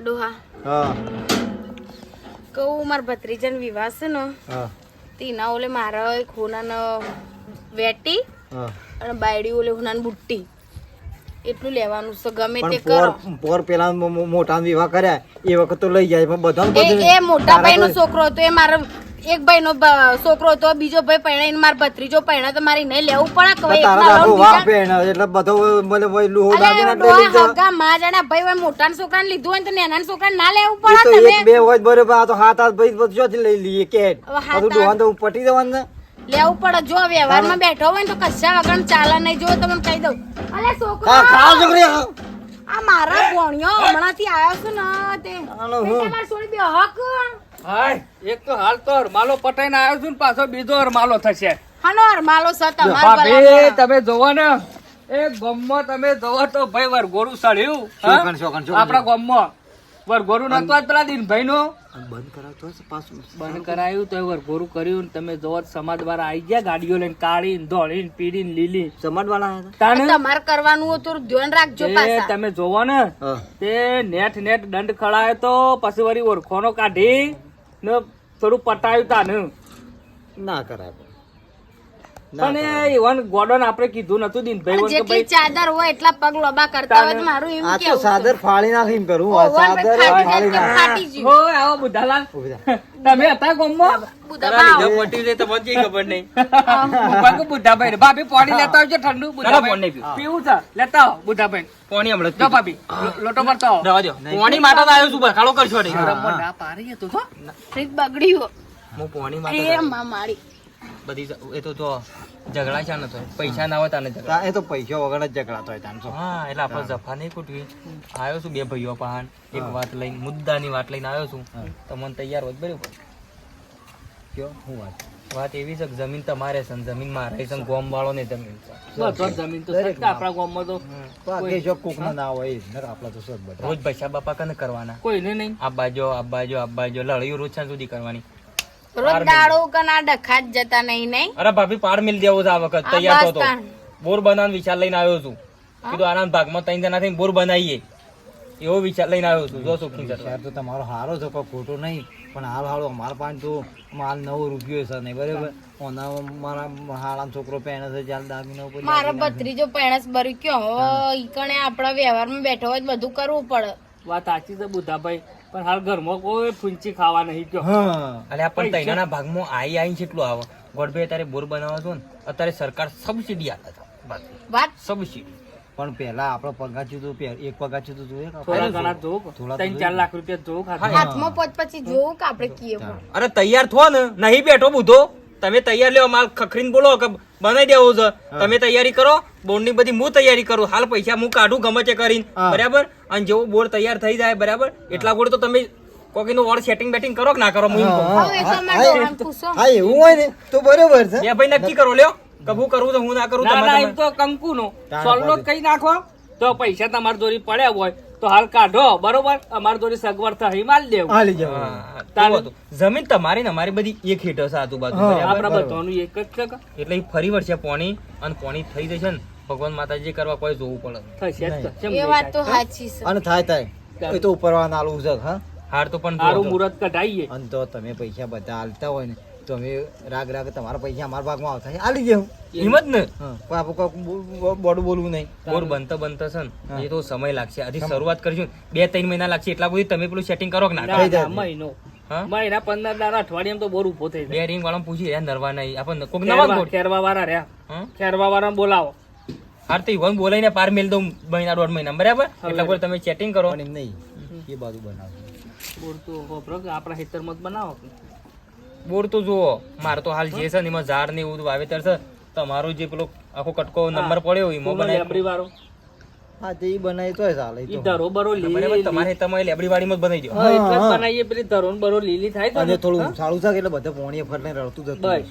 ડોહા હા કહું માર ભત્રીજાનો વિવાહ છે ને હા તીના ઓલે મારા એક હોનાનો વેટી હા અને બાયડી ઓલે હોનાની બુટ્ટી એટલું લેવાનું છે ગમે તે પણ કરો પોર પેલા મોટા વિવાહ કર્યા એ વખત તો લઈ જાય પણ બધાને બધું એ મોટા ભાઈનો છોકરો હતો એ મારો એક ભાઈનો છોકરો હતો બીજો ભાઈ પરણાઈને માર ભત્રીજો પરણા તો મારે નહીં લેવું પડે કે ભાઈ તારા એકલા આખો લઉં વાહ બીજા પેણ એટલે બધો મને ભાઈ લુહો દાગીને અરે લઈ ડોહા લીધો હગા માં જાણે ભાઈ હોય મોટા છોકરાને લીધું હોય તો નાના છોકરાને ના લેવું એ તો પડે એક બે હોય બરોબર આ તો હાથ હાથ ભાઈ બધું જોથી લઈ લઈએ કે હવે હાથ બધું ડોહાને તો પટી જવાનું ને લેવું પડે જો વ્યવહારમાં બેઠો હોય ને તો કશા વગર ચાલે નહીં જો તમને કહી દઉં અલે છોકરો હા ખાઓ છોકરી ખાઓ. આ મારા ભોણિયો હમણાંથી આવ્યો છે ને તે આનો હું તમારે છોડી બે હક હાય એક તો હાલ તો હરમાલો પટાઈને આવ્યો છું ને પાછો બીજો હરમાલો થશે. હાનો હરમાલો છે તમાર ભાભી ભલા તમે જોવો ને એ ગામમાં તમે જોવો તો ભાઈ વરઘોડું સળ્યું હા? શોકણ આપણા ગામમાં વરઘોડું નતું આજ પેલા દિનભાઈ નું બંધ કરાવતો હશે પાછું બંધ કરાયું તો વરઘોડું કર્યું ને તમે જોવો તો સમાજ વાળા આવી ગયા ગાડીઓ લઈને કાળી ધોળી પીળી લીલી સમાજ વાળા આવ્યા તાને તમારે કરવાનું હોય તો ધ્યાન રાખજો એ પાછા તમે જોવો ને હતા? તે નેટ દંડ ખડાયો તો પછી વળી ઓળખોનો કાઢી ને થોડું પટાયું તાને ના કરાય પણ. ના પણ કરાય. એ ઇવન ગોડન આપણે કીધું નતું દિનભાઈ વન કે જેટલી ભાઈ ચાદર હોય એટલા પગ લોબા કરતા હોય તો મારું એવું આ તો કેવું સાદર ફાડી નાખી એમ કરું આ ઓવન સાદર ફાટી ફાડી જાય કે નાખી ફાટી ગયું. હો આવો બુધાલાલ ઉભી થા. તમે હતા ગામમાં બુધાબા આવો. બાપુ બુધાભાઈ ને. ભાભી પાણી લેતા આવજો ઠંડુ બુધાભાઈ પીવું છે લેતા આવો બુધાભાઈ પાણી હમણાં જો ભાભી લોટો ભરતા આવો રવા દો પાણી માટે તો આવ્યો છું બખાડો કરશો નહીં રમવા ના પાડી હતો તો રીત બગડ્યું હું પાણી માટે એ માં મારી બધી એ તો જો ઝઘડા છે ને તો પૈસા ના હોય તાને ઝઘડા એ તો પૈસા વગર જ ઝઘડાતો હોય તાન તો. હા એટલે આપણે જફા નહીં કૂટવી આવ્યો છું બે ભાઈઓ પહાણ એક વાત લઈને મુદ્દાની વાત લઈને આવ્યો છું તો મને તૈયાર હોય તો બરાબર કયો? હું વાત? વાત એવી છે કે જમીન તમારે છે ને જમીન મારે છે ને ગોમ વાળો ને જમીન છે બધો જ જમીન તો સસ્તા આપણા ગામમાં તો બાકી જો કોકનો ના હોય એ જ ને આપણા તો સદ બધા. રોજ પૈસા બાપા કને કરવાના કોઈને નહીં આબાજો લડ્યું રોજ સાંજ સુધી કરવાની રોજ દાડો કના ડખા જ જતા નહીં નહીં અરે ભાભી પાડ મિલ દેવો છે આ વખત આ તૈયાર બસ થતો તાણ. બોર બનાવવાનો વિચાર લઈને આવ્યો છું કીધું આના ભાગમાં ત્રણ જણા થઈને બોર બનાવીએ એવો વિચાર લઈને આવ્યો છું જો સુખી વિચાર તો તમારો સારો છે કોઈ ખોટો નહીં પણ હાલ હાલો અમારા પાસે તો માલ 9 રૂપિયો છે નહીં બરાબર ઓના મારા હાલાનો છોકરો પહેણે છે ચાલ દાગીના ઉપર મારો ભત્રીજો પેણસ ભરી ગયો હો ઈ કણે આપણા વ્યવહારમાં બેઠો હોય તો બધું કરવું પડે વાત સાચી છે બુધાભાઈ પણ હાલ ઘરમાં કોઈ ફૂંચી ખાવા નહીં ગયો હા અલે આ પણ તૈનાના ભાગમાં આઈ કેટલું આવે ગોડભાઈ અત્યારે બોર બનાવો છો ને અત્યારે સરકાર સબસિડી આપે છે વાત સબસિડી પણ પેલા આપણો પગાચ્યું તો એક પગાચ્યું તો જોઈએ કે થોડા ઘણા જોવું થોડા તો 3-4 લાખ રૂપિયા જોવું ખાતા હાથમાં પોત પછી જોવું કે આપણે કીએ પણ અરે તૈયાર થો ને નહીં બેઠો બુધો તમે તૈયાર લેવો માલ ખખરીને બોલો કે બનાવી દેવો છે તમે તૈયારી કરો બોર્ડની બધી હું તૈયારી કરું હાલ પૈસા હું કાઢું ગમે તે કરીને હા. બરાબર અને જેવો બોર્ડ તૈયાર થઈ જાય બરાબર એટલા ગોળ તો તમે કોકીનું વોર્ડ સેટિંગ બેટિંગ કરો કે ના કરો હું એમ કહું. હવે એ તો અમારા ડોહાને પૂછો હા એવું હોય ને તો બરોબર છે બે ભાઈ નક્કી કરો લ્યો કે હું કરું તો હું ના કરું ના ના તમારે એમ તો કંકુ નો તારા સોલ્લો પાસે. કઈ નાખો તો પૈસા તમારી જોડી પડ્યા હોય તો હાલ કાઢો બરોબર અમારી જોડી સગવડ થઈ માલ દેવું હાલી જવું હા, તો હતું. જમીન તમારી ને અમારી બધી એક હેઠ હશે આજુબાજુ હા. બરાબર? આપડા બરોબર. બધાનું એક જ છે કે? એટલે ઈ ફરી વળશે પોણી અને પોણી થઈ જશે ને ભગવાન માતાજી કરવા કોઈ જોવું પડે થશે જ તો. કેમ એ નહીં વાત તો થાય? સાચી છે અને થાય એ તો ઉપરવાના આલું છે હા હાર તો પણ સારું જોવો તો. મુહૂર્ત કઢાઈએ અને તો તમે પૈસા બધા હાલતા હોય ને તો અમે રાગ તમારા પૈસા અમારા ભાગમાં આવતા છે હાલી દેવું એમ જ ને હા કોઈ આપણે કોઈ બોડું બોલવું નહીં બોર બનતો છે ને હા. એ તો સમય લાગશે હજી શરૂઆત કરીશું 2-3 મહિના લાગશે એટલા બધી તમે પેલું સેટિંગ કરો કે ના ના, થઈ ના, જાય. મહિનો હા? મહિના 15 દાડા અઠવાડિયામાં તો બોર ઉભો થઈ જાય બે રિંગ વાળા પૂછી રહ્યા નરવા નહીં આપણને કોક નવા ગોઠ. ખેરવા વાળા રહ્યા હા? ખેરવા વાળા બોલાવો હાર તો ઈવન બોલાઈને પાર મેલ દઉં મહિના 1.5 મહિના બરાબર હવે એટલા પર તમે સેટિંગ કરો પણ એમ નહીં એ બાજુ બનાવજો બોર તો હોભળો કે આપણા ખેતરમાં જ બનાવો બોર તો જુઓ મારે તો હાલ જે છે ને એમાં ઝાડ ને એવું વાવેતર છે તમારો જે પેલો આખો કટકો નંબર પડ્યો એમાં બનાવી લેબડી વાળો હા તે ઈ બનાવી તોય ચાલે ઈ ઈ તો ધરો બરો બરાબર લીલી તમારે તમારે લેબડી વાડીમાં જ બનાવી દો હા, એટલે જ હા. બનાવીએ પેલી ધરો ને બરો લીલી થાય તો અને ને. થોડું સારું છે કે એટલે બધા પોણીએ ફરને રડતું જતું બસ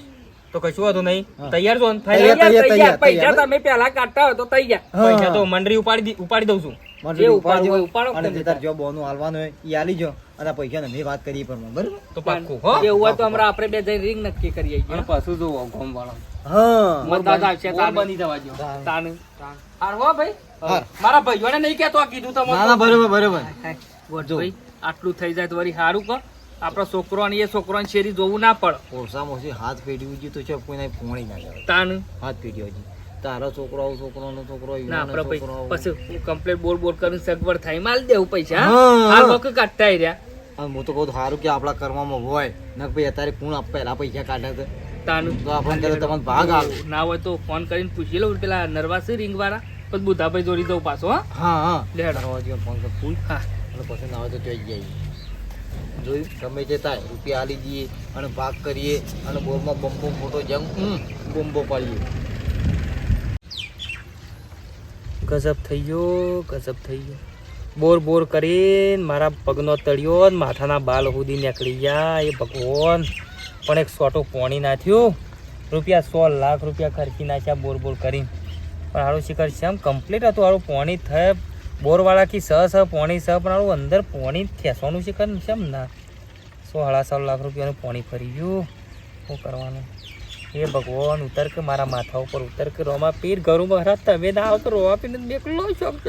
તો કશું હતું નહીં હા. તૈયાર છો ને? તૈયાર, થાય તૈયાર, તૈયાર, પૈસા તૈયાર. તમે પેલા કાઢતા હોય તો તૈયાર હા. પૈસા તો મંડળી ઉપાડી દઉં છું મંડળી જે ઉપાડજો ઉપાડવું હોય ઉપાડો અને તમે જે તાર જો બોનું હાલવાનું હોય ઈ હાલી જો અને આ પૈસા મેં વાત કરી પણ બરાબર તો પાક્કું હો એવું હોય તો હમણાં આપણે બે જઈને ring નક્કી કરી આવીએ. અને પાછું જુઓ ગોમ વાળો હા મતદાન આવશે બોર તાનું. બની જવા દો તાનું. હાર હો ભાઈ હાર. મારા ભાઈઓને નહીં કહેતો આ કીધું ના ના તમને બરોબર બરોબર ગોઠભાઈ આટલું થઈ જાય તો વળી સારું કહો આપણો છોકરો અને એ છોકરાની શેરી જોવું ના પડે ઓછામાં ઓછી હાથ પેઢી ઉજી તો છે કોઈને પોણી ના જાય તાન હાથ પેઢી હજી તારો છોકરો આવો છોકરોનો છોકરો ના ઈવાનો આપણે છોકરો આવો. પછી હું કમ્પ્લેટ બોલ કરીને સગવડ થાય માલ દેવું પૈસા હા. હાલ વખત કાઢતા રહ્યા અને હું તો કહું સારું કે આપણા કર્મમાં હોય ને ભાઈ અત્યારે કોણ પહેલા પૈસા કાઢે છે તાનું તો આપણે કદાચ તમને ભાગ આવે ના હોય તો ફોન કરીને પૂછી લઉં પેલા નરવાસી રિંગ વાળા પછી બુધાભાઈ જોડી દઉં પાછો હા હા હા લે હેડો. દરવાજો ફોન કર ફૂલ હા અને પછી ના હોય તો જોઈ જઈએ જોયું ગમે તે થાય રૂપિયા આલી દઈએ અને ભાગ કરીએ અને બોરમાં બંબો ફોટો જેમ બોમ્બો પાડીએ ગજબ થઈ ગયો બોર કરીને મારા પગનો તળિયો ને માથાના બાલ સુધી નીકળી ગયા એ ભગવાન પણ એક સોટો પોણી નાખ્યું રૂપિયા 100 લાખ રૂપિયા ખર્ચી નાખ્યા બોર કરીને પણ હારું શિખર છે એમ કમ્પ્લીટ હતું હારું પોણી થાય બોરવાળા કી સહ પોણી સહ પણ હારું અંદર પોણી ખેંચવાનું શિખર છે એમ ના 100-1.5 લાખ રૂપિયાનું પોણી ફરી ગયું શું કરવાનું એ ભગવાન ઉતર કે મારા માથા ઉપર ઉતર કે રોમા પીર ઘરું મહારાજ તમે ના આવો તો રોવા પીને બેકલો શોખ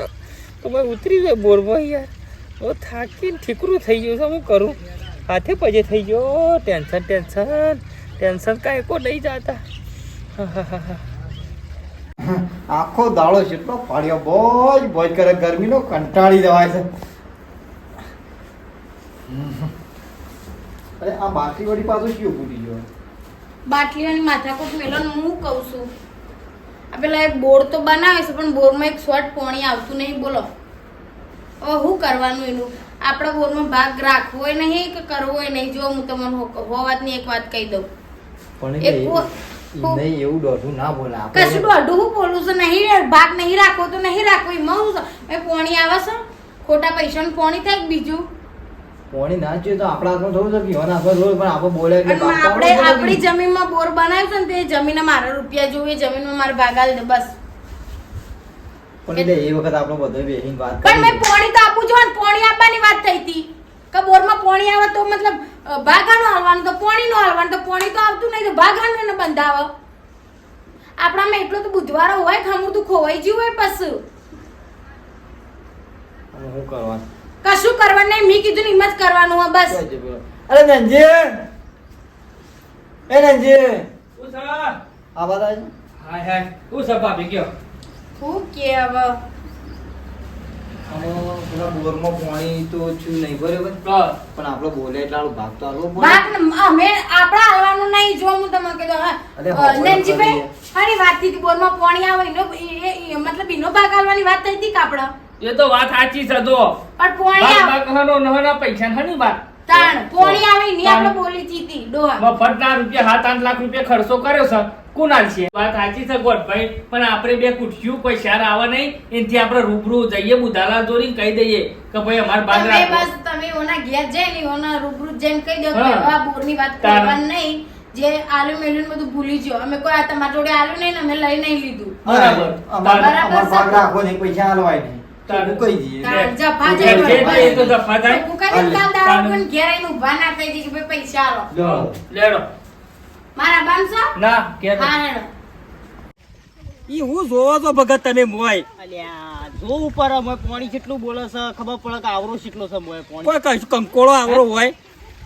તો મેં ઉતરી જાય બોરમાં યાર હું થાકીને ઠીકરું થઈ ગયું છે હું કરું હાથે પજે થઈ ગયો ટેન્શન કાંઈ કો નહીં જાતા આખો દાડો કેટલો પાડ્યો બોજ કરે ગરમીનો કંટાળી જવાય છે અરે આ બાકી વળી પાછું કયું ભૂલી ગયો બાટલીઓની માથાકૂટ મેલો ને હું કહું છું આ પેલા એક બોર તો બનાવે છે પણ બોરમાં એક શોર્ટ પાણી આવતું નહીં બોલો હવે શું કરવાનું એનું આપણા બોરમાં ભાગ રાખવો હોય નહીં કે કરવો હોય નહીં જો હું તમને વાતની એક વાત કહી દઉં પણ એક નહીં એવું દોઢું ના બોલે કશું દોઢું હું બોલું છું નહીં ભાગ નહીં રાખવો તો નહીં રાખવો એમાં હું પોણી આવે છે ખોટા પૈસાનું પોણી થાય કે બીજું પોણી ના જોઈએ તો આપણા હાથમાં થોડું છે પીવાના હાથમાં થોડું પણ આપણે બોલે એટલે અને આપણે આપણી જમીનમાં બોર બનાવ્યું છે ને તે જમીને મારા રૂપિયા જોઈએ જમીનમાં મારે ભાગ આલી દે બસ પણ એટલે એ વખત આપણે બધો બેહીને વાત પણ મેં પોણી તો આપું છું ને પોણી આપવાની વાત થઈ હતી કે બોરમાં પોણી આવે તો મતલબ ભાગાનું હાલવાનું તો પોણીનું હાલવાનું તો પોણી તો આવતું નહીં તો ભાગાનું એને બંધાવે આપણામાં એટલો તો બુધવારો હોય ખમું તું ખોવાઈ ગયું હોય પછી શું કરવાનું કશું કરવાનું નહીં મેં કીધું ને એમ જ કરવાનું હોય બસ અરે નંજે એ નંજે શું છે આ વાત આજે હાય શું છે ભાભી કયો શું કે હવે પેલા બોરમાં પાણી તો છું નહીં બરાબર પણ આપણે બોલે એટલે આપણો ભાગ તો આલવો પડે ભાગ અમે આપણા હાલવાનું નહીં જો હું તમને કીધું અરે હા નંજીભાઈ હારી વાત થઈ હતી બોરમાં પાણી આવે એનો મતલબ એનો ભાગ હાલવાની વાત થઈ હતી કે આપણા એ તો વાત સાચી છે જો પણ પોણી આવે નહના પૈસા હની વાત તાણ પોણી આવે ની આપણે બોલી હતી ડોહા મફતના રૂપિયા 7-8 લાખ રૂપિયા ખર્ચો કર્યો છે કુનાલ છે વાત સાચી છે ગોઠભાઈ પણ આપણે બે કુઠ્યું કોઈ શહેર આવે નહીં એનથી આપણે રૂબરૂ જઈએ બુધાલા જોડીને કહી દઈએ કે ભાઈ અમાર બાગ તમે રાખો બસ તમે ઓના ઘેર જઈને ઓના રૂબરૂ જઈને કહી દો કે હા. આ બોરની વાત કરવાની નહીં જે આલુ મેલું બધું ભૂલી ગયો અમે કોઈ આ તમારા જોડે આલુ નહીં ને અમે લઈ નહીં લીધું બરાબર. અમાર બરાબર ભાગ છે. રાખો નહીં પૈસા આલવાય નહીં તો હું કહી દઈએ તાણ જફા ઘેર જઈ જઈએ તો એ તો જફા થાય. હું કહી દઉં કાલ દાડો પણ ઘેર આવીને ઊભા ના થઈ જઈએ કે ભાઈ પૈસા આલો લો. લેડો મારા બાંધશો ના ઘેર હા હેડો ઈ હું જોવો છો ભગત તમે મોય અલ્યા જો ઉપર અમે પાણી કેટલું બોલે છે ખબર પડે કે આવરો કેટલો છે મોય પાણી કોઈ કશું કંકોળો આવરો હોય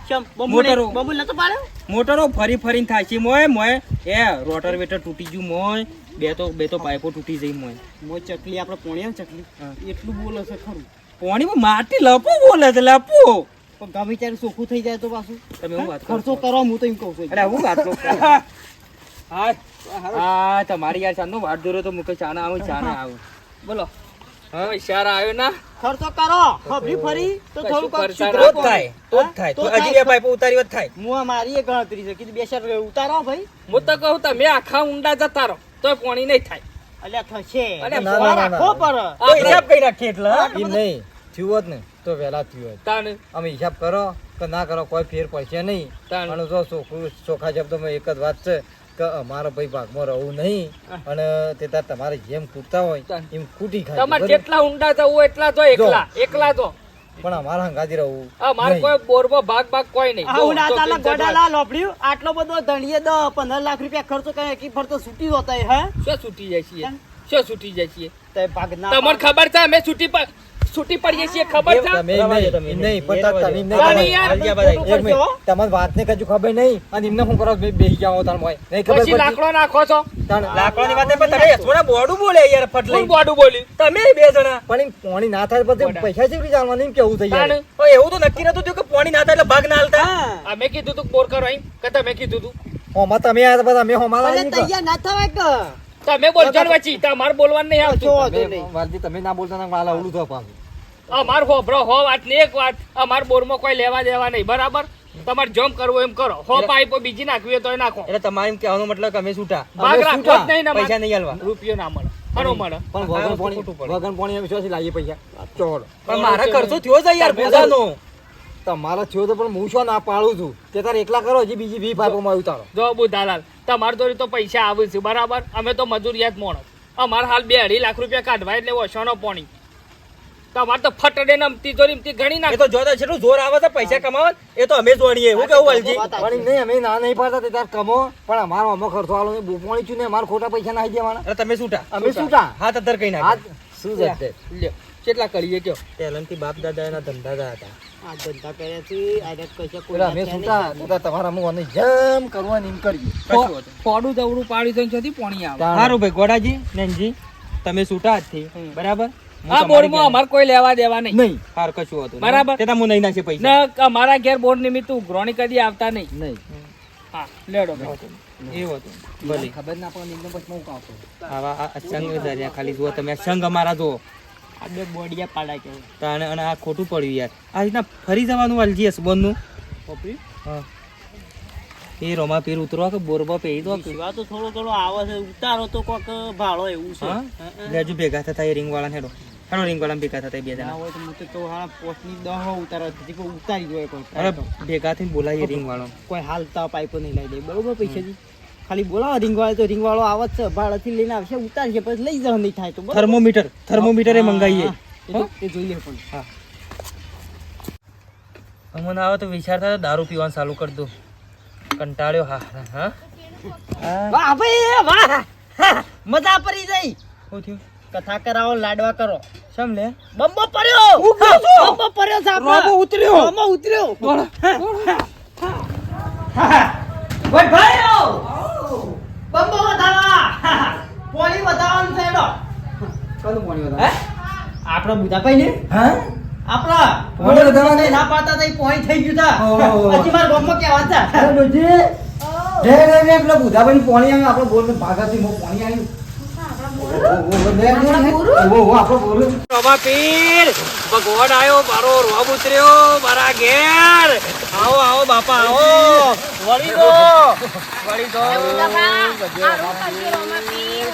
ચમ મોટરો. બબુ નતો પાડ્યો મોટરો ફરીને થાય છે મોય એ રોટર વેટર તૂટી ગયું મોય બે તો પાઇપો તૂટી જઈ મોય મોય ચકલી આપણે પોણી આવે ચકલી હા. એટલું બોલે છે ખરું પાણીમાં માટી લપો બોલે છે લપો પણ ગમે ત્યારે ચોખ્ખું થઈ જાય તો પાછું તમે હું વાત કરો ખર્ચો કરો હું તો એમ કહું છું અરે હું વાત કરું હા તમારી યાર ચાનો વાટ દોરો તો મુકે ચાના આવું બોલો હા ઈશારા આવ્યો ના ખર્ચો કરો ખબરી ફરી તો થોડું કશું કશું ખર્ચા તો જ થાય તો જ થાય તો હજી બે પાઇપો ઉતારી વાત થાય હું મારી એ ગણતરી છે કીધું બે શેર ઉતારો ભાઈ હું તો કહું તમે આખા ઊંડા જતા રહો તોય પાણી નહીં થાય અલ્યા થશે અલ્યા, ના, ના, ના, રાખવો પર તો હિસાબ કઈ રાખીએ એટલે હા? એમ નહીં થયું હોત ને તો વહેલા થયું હોત તાણ અમે હિસાબ કરો કે ના કરો કોઈ ફેર પડશે નહીં તાણ. અને જો ચોખ્ખા શબ્દોમાં એક જ વાત છે કે અમારા ભાઈ ભાગમાં રહવું નહીં અને તે તાર તમારે જેમ ખૂટતા હોય તાણ. એમ ખૂટી ખાય તમારે બરાબર? જેટલા ઊંડા જવું એટલા જો એકલા જો પણ અમારા હંગાથી રહવું મારે નહીં. કોઈ બોરમાં ભાગ કોઈ નહીં જો, આવું ના તો ચાલે બિન જડવા. ગોડાલા લોપડ્યું આટલો બધો ધણીએ 10-15 લાખ રૂપિયા ખર્ચો કરે કે ફરતો છૂટી હોતા હે શું છૂટી જાય છીએ શું છૂટી જાય છીએ તે ભાગ ના તમને ખબર છે અમે છૂટી પર છૂટી પડીએ છીએ ખબર છે તમે રવા દે, નહીં, તમે નહીં, નહીં. પણ રવા દે. તમે નહીં તાણી કરો. યાર, હાલ ખોટું ગયા એક મિનિટ, તમારી વાતને કશું ખબર નહીં અને એમને શું કરો બેસી જાઓ તાર મોય નહીં ખબર પછી પડતી? લાકડો નાખો છો તાણ. લાકડાની વાત નહીં, પણ તમે થોડા બોડું બોલે યાર ફટ કોણ લઈ. બોડું બોલ્યું તમે બે જણા પણ એમ પોણી ના થાય પછી બોડા. પૈસા જેવી જાણવાનું એમ કેવું થઈ જાય તાણ. ઓય, એવું તો નક્કી નતું થયું કે પાણી ના થાય એટલે ભાગ ના હાલતા. અમે કીધું તું બોર કરો એમ કે તમે કીધું તું હોમાં તમે આયા હતા અમે હોમાં લાવી ભલે તૈયાર ના થવાય કે તમે બોલજો ને વચ્ચે તમારે બોલવાનું નહીં આવતું જો વાંધો તમે નહીં. વાલજી તમે ના બોલતા ના વાલા ઓલું થવા પાછું. અમાર હોભળો હો વાત ને એક વાત અમાર બોરમાં કોઈ લેવા દેવા નહીં બરાબર તમારે જેમ કરવું એમ કરો હો પાઇપો બીજી નાખવી હોય તોય નાખો એટલે તમારે એમ કહેવાનો મતલબ કે અમે છૂટા, ભાગ અમે રાખવો છૂટા. જ નહીં ને પૈસા અમારે. નહીં હાલવા. રૂપિયો ના મળે હરો મળે પણ હા, વગર ખોટું પોણી પડે. વગર પોણી અમે શું લાવીએ પૈસા ચોડ પણ મારા ખર્ચો થયો છે યાર પોતાનો. તમારા થયો તો પણ હું શું ના પાડું છું તે તારે એકલા કરો હજી બીજી 20 પાઇપોમાં ઉતારો જો બુધાલાલ તમારે જોડે તો પૈસા આવે છે બરાબર અમે તો મજૂરિયાત માણસ અમારે હાલ 2.5 લાખ રૂપિયા કાઢવા એટલે ઓછાનો પોણી તમારે તો ફટડે નમતી જોરી ઘણી એ નાખ તો જોતા કેટલું જોર આવે છે પૈસા કમાવા, એ તો અમે જોડીએ. હું કેવું વાલજી? પણ એમ નહીં અમે ના નહીં પાડતા તે તાર કમો પણ અમારો અમો ખર્ચો આલો નહીં પોણી છું ને અમારે ખોટા પૈસા નાખી દેવાના અરે તમે છૂટા. અમે છૂટા હાથ અધર કઈ આ નાખે. શું છે તે? લ્યો, કેટલા કરીએ કયો? પહેલાંથી બાપ દાદા એના ધંધા હતા. આ ધંધા કર્યા છે આ કશા કોઈ પેલા અમે છૂટા તમારા અમુક જેમ કરવાની એમ કરીએ કશું હતું. ફોડું દવડું પાડી દઈને છોથી પોણી આવે તાણ. સારું ભાઈ ગોડાજી નંદજી, તમે છૂટા આજથી બરાબર. હું આ તમારી બોર્ડમાં ઘેર- અમારે કોઈ લેવા દેવા નહીં નહીં હાર કશું હતું બરાબર. તે તો હું નહીં નાખે પૈસા. ને અમારા ઘેર બોર્ડ નિમિત્ત ઉઘરાણી કદી આવતા નહીં નહીં હા લેડો એવું હતું. ભલે. ખબર ના પડે એમને પછી હું કામ કરું. આવા આ સંઘ ધર્યા ખાલી જુઓ તમે, આ સંઘ અમારા જુઓ. આ બે બોડિયા પાડા કે તાણે અને આ ખોટું પડ્યું યાર. આ રીતના ફરી જવાનું વાલજી હસબન્ડનું. હા. એ રોમા પીર ઉતરવા કે બોરબા પેરી દો કે શિવા તો થોડો થોડો આવે છે ઉતારો તો કોક ભાડો એવું છે હા લેજો ભેગા થતા એ રિંગ વાળા હેડો હેડો રિંગ વાળા ભેગા થતા એ બે ના જણા. હોય તો હું તો હારા પોસ્ટની દહ ઉતારો હતી કોઈ ઉતારી જોઈએ કોઈ અરે ભેગા થઈને બોલાવીએ રિંગ વાળો. કોઈ હાલતા પાઇપો નહીં લઈ દે બરોબર પૈસાજી ખાલી બોલાવો રિંગ વાળો તો રિંગ વાળો આવે જ છે ભાડેથી લઈને આવશે ઉતારશે પછી લઈ જવા નહીં થાય તો બરોબર? થર્મોમીટર એ મંગાવીએ. હા, એ તો- એ જોઈ લે પણ હા અમને આવે તો વિચારતા હતા દારૂ પીવાનું ચાલુ કરી દો. કંટાળ્યો. હા હા હા. વાહ ભાઈ વાહ હા, મજા પડી જઈ શું થયું? કથા કરાવો લાડવા કરો શમ લે બંબો પડ્યો બંબો પડ્યો છે આપણે. રોબો ઉતર્યો. રોબો ઉતર્યો ભાઈ ભાઈ બંબો વધારવા પોણી વધારવાનું છે એનો. કયું પોણી વધારે? આપણા બુધાભાઈ ને હા આપણા પોણી વધારવાનું? ના પાડતા હતા, ઈ પોણી થઈ ગયું તા. ઓહો. હજી મારા ગામમાં કહેવા હતા. અરે ડોજી રે રે રે પેલા બુધાભાઈ પોણી આવે આપણો બોલ ભાગાથી મો પોણી આવ્યું આપણો બોલ રોમા પીર ભગવાન આવ્યો, મારો રોબ ઉતર્યો મારા ઘેર. આવો આવો બાપા આવો, વળી દો વળી દો.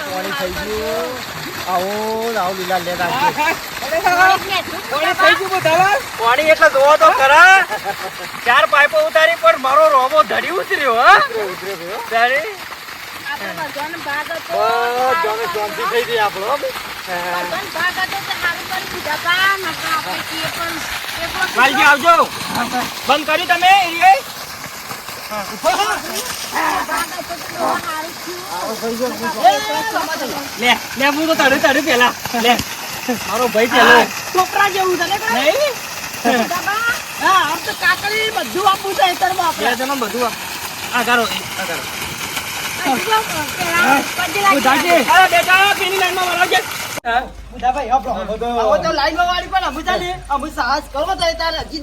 પોણી થઈ ગયું આવો આવો લીલા લે પાણી એટલે જોવો તો ખરા. 4 પાઇપો ઉતારી પણ મારો રોબો ધડી ઉતર્યો. હા ધડી. જાને શાંતિ થઈ ગઈ આપણો વાલજી આવજો. બંધ કર્યું તમે એરિયે? લે લે હું તો તડું પેલા લે મારો ભાઈ પેલો છોકરા જેવું છે ને કાંઈ? નહીં હા, આમ તો કાકડી બધું આપવું છે ખેતરમાં આપણે. બે જણો બધું આ કરો આ કરો. અરે બેટા પેલી લાઈનમાં વળાવજે. બુધાભાઈ, આપણો આવો તો લાઈનમાં વાળી પણ અમુજાને અમુ સાહસ કરવો તો તારે હજી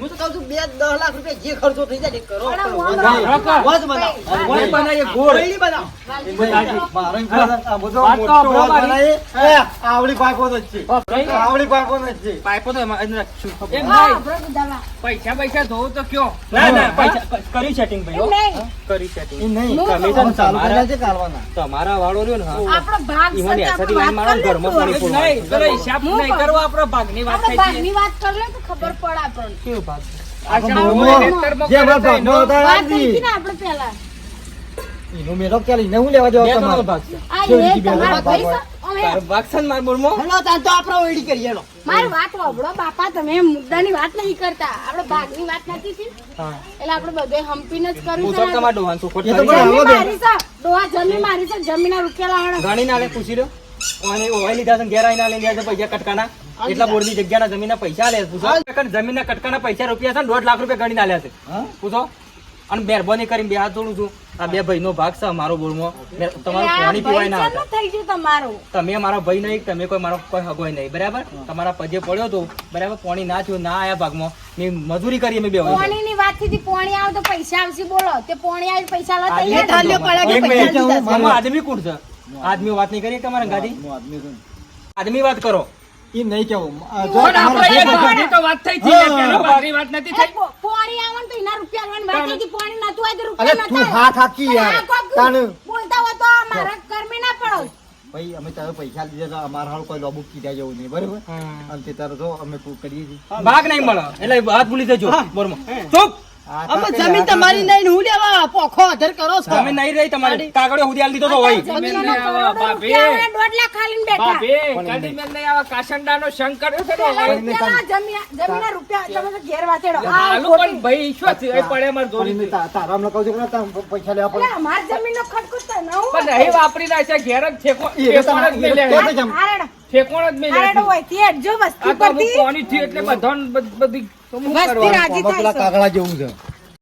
હું તો કહું છું 2-10 લાખ રૂપિયા જે ખર્ચો થઈ જાય એ કરો. વોજ બનાવો. વોજ બનાવીએ, ગોળ. વળી બનાવો. આવડી પાકો જ છે આવડી પાકો જ છે પાઇપો તો એમાં અંદર રાખશું. એમ નહીં પૈસા પૈસા ધોવું તો કયો ના ના પૈસા કર્યું સેટિંગ ભાઈ હો. કર્યું સેટિંગ. એ નહીં કમિશન ચાલુ તમારા- કર્યા છે કાઢવાના તમારા વાળો રહ્યો ને હા આપણો ભાગ ઈવન સચ એસાથી આપણે લાઈન વાત મારો કરી ઘરમાં લે પાણી તું. પૂરવાનું. નહીં પેલો હિસાબ નહીં કરવો આપણો ભાગની વાત આપણે થઈ છે ભાગની વાત કરી લે તો ખબર પડે આપણને કેવું ભાગ? આ આપણો શાળામાં બોલવો. ખેતરમાં જે કરે ભાગ છે ભાગનો એનો- હતા વાત આપી. થઈ હતી ને આપણે પહેલા એનો મેળો ક્યાં લઈને હું લેવા દેવા બે તમારે? જણનો ભાગ છે. આ કેવી એ રીતે તમારા ભાગ ભાઈ હોય? છે? અમે તારો ભાગ છે ને મારા બોલમાં? હેલો, તાર તો આપણે ઓયડી કરીએ લો. મારી વાત વાપરો બાપા તમે મુદ્દાની વાત નહીં કરતા આપણે ભાગની વાત નથી થઈ હા એટલે આપણે બધે હંપીને જ કર્યું પૂછો છે ને. તમારા ડોહાને શું ખોટ એ તો કરી? પણ જમીન આવો બે. મારી છે ડોહા જમીન મારી છે જમીનના રૂપિયા લાવવાના ગાડી ના લે પૂછી લ્યો. અને ઓય લીધા છે ઘેર આવીને લઈ ગયા છે પૈસા કટકાના એટલા બોર્ડની જગ્યાના જમીનના પૈસા લે પૂછો જમીનના કટકાના પૈસા રૂપિયા છે ને 1.5 લાખ રૂપિયા ગણીને આલ્યા છે હા? પૂછો અને મહેરબાની કરીને બે હાથ જોડું છું આ બે ભાઈનો ભાગ છે મારો બોર્ડમાં તમારું પાણી પીવાય ના હતા થઈ ગયું તમારું તમે મારા ભાઈ નહીં તમે કોઈ મારો કોઈ હગોય નહીં બરાબર તમારા પજે પડ્યો તો બરાબર પાણી ના થયું ના આયા ભાગમાં મેં મજૂરી કરી અમે બે ભાઈ પોણીની વાત થી પોણી આવે તો પૈસા આવશે બોલો તે પોણી આવે પૈસા લો આજે તૈયાર થાલ્યો પડે કે એક પૈસા મિનિટ, લીધા છે. મામા આદમી કોણ છે આદમી વાત નહીં કરી તમારા ગાડી હું આદમી છું. આદમી વાત કરો એમ નહીં કેવું પણ આપણે એક ભાગની તો વાત થઈ હતી ને, પેલો ભાગની વાત નથી થઈ. પોણી આવે ને તો એના રૂપિયા લેવાની વાત થઈ હતી. પોણી નતું આવે તો અરે રૂપિયા તું નતા હાથ હાકી યાર આ કોક તાણ બોલતા હોય તો મારા કર્મે ના પડો ભાઈ અમે તારે પૈસા લીધા તો અમારા હાલ કોઈ લોબુ કીધા જેવું નહીં બરાબર અને તે તારે જો અમે કરીએ છીએ ભાગ નહીં મળે એટલે વાત ભૂલી જજો બોરમાં ચૂપ આ અમે કાકા જમીન યાર, તમારી નહીં ને હું લેવા પોખો અધર કરો છો તમે નહીં રહી તમારી કાગળો સુધી આલી દીધો તો હોય જમીન નહીં આવે, બાપે. રૂપિયા 1.5 લાખ ખાલીને બેઠા બાપે, કદી મેલ નહીં આવે, કાસંડાનો શંખ કર્યો છે ને પેલા હવે. રૂપિયાના જમીનના રૂપિયા તમે તો ઘેર વાતેડો આ આલુ પણ ભાઈ શું થયું? એ પડે મારે પણ જોડી એને તારા અમને કહું છું કે તારે પૈસા લેવા પડે અમાર જમીનનો ખટકો તો ન હોય પણ નહીં વાપરી નાખ્યા ઘેર જ ઠેકો- એ તો ઠેકોણ જ મેલ્યા. એ તો જમ. હારેડો ઠેકોણ જ મેલ્યા. હારેડો હોય તે જો વસ્તી આ તો અમુક પરથી પોણી થયું એટલે બધાને બધી તો શું વસ્તી કરવાનું? રાજી આમાં પેલા થાય છે. કાગડા જેવું છે